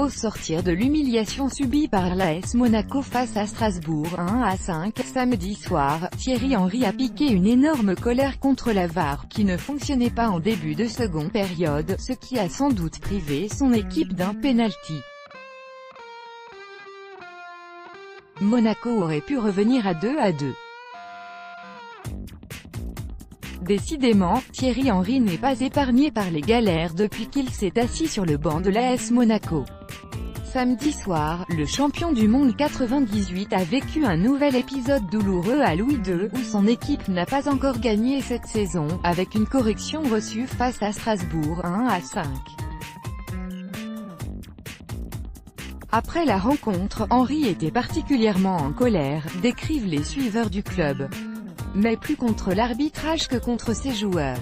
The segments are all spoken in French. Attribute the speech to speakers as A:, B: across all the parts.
A: Au sortir de l'humiliation subie par l'AS Monaco face à Strasbourg 1-5, samedi soir, Thierry Henry a piqué une énorme colère contre la VAR, qui ne fonctionnait pas en début de seconde période, ce qui a sans doute privé son équipe d'un penalty. Monaco aurait pu revenir à 2-2. Décidément, Thierry Henry n'est pas épargné par les galères depuis qu'il s'est assis sur le banc de l'AS Monaco. Samedi soir, le champion du monde 98 a vécu un nouvel épisode douloureux à Louis II, où son équipe n'a pas encore gagné cette saison, avec une correction reçue face à Strasbourg 1-5. Après la rencontre, Henry était particulièrement en colère, décrivent les suiveurs du club. Mais plus contre l'arbitrage que contre ses joueurs.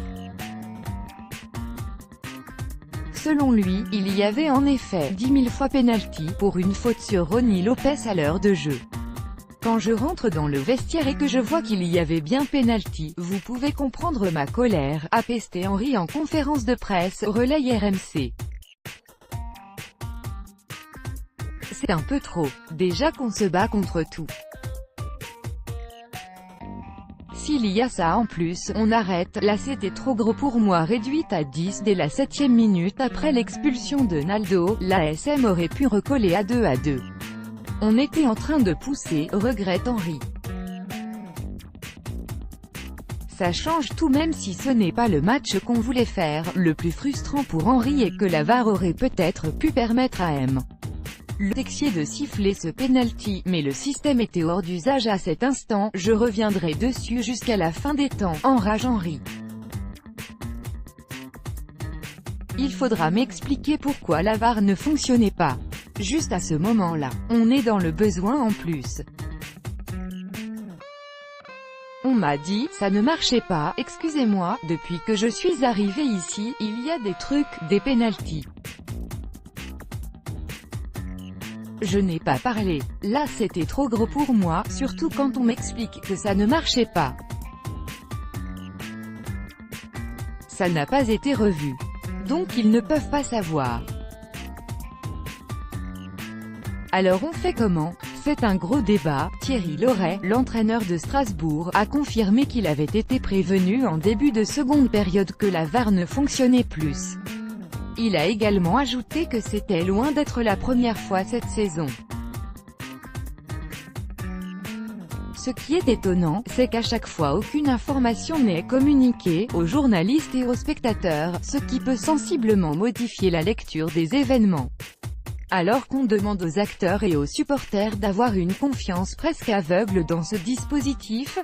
A: Selon lui, il y avait en effet 10 000 fois penalty pour une faute sur Ronny Lopez à l'heure de jeu. Quand je rentre dans le vestiaire et que je vois qu'il y avait bien penalty, vous pouvez comprendre ma colère, a pesté Henry en conférence de presse, relais RMC. C'est un peu trop. Déjà qu'on se bat contre tout. S'il y a ça en plus, on arrête. Là c'était trop gros pour moi. Réduite à 10 dès la 7e minute après l'expulsion de Naldo, l'ASM aurait pu recoller à 2-2. On était en train de pousser, regrette Henry. Ça change tout même si ce n'est pas le match qu'on voulait faire. Le plus frustrant pour Henry est que la VAR aurait peut-être pu permettre à le Texier de siffler ce penalty, mais le système était hors d'usage à cet instant, je reviendrai dessus jusqu'à la fin des temps, enrage Henry. Il faudra m'expliquer pourquoi la VAR ne fonctionnait pas. Juste à ce moment-là, on est dans le besoin en plus. On m'a dit, ça ne marchait pas, excusez-moi, depuis que je suis arrivé ici, il y a des trucs, des penaltys. Je n'ai pas parlé. Là c'était trop gros pour moi, surtout quand on m'explique que ça ne marchait pas. Ça n'a pas été revu. Donc ils ne peuvent pas savoir. Alors on fait comment? C'est un gros débat. Thierry Loret, l'entraîneur de Strasbourg, a confirmé qu'il avait été prévenu en début de seconde période que la VAR ne fonctionnait plus. Il a également ajouté que c'était loin d'être la première fois cette saison. Ce qui est étonnant, c'est qu'à chaque fois aucune information n'est communiquée, aux journalistes et aux spectateurs, ce qui peut sensiblement modifier la lecture des événements. Alors qu'on demande aux acteurs et aux supporters d'avoir une confiance presque aveugle dans ce dispositif,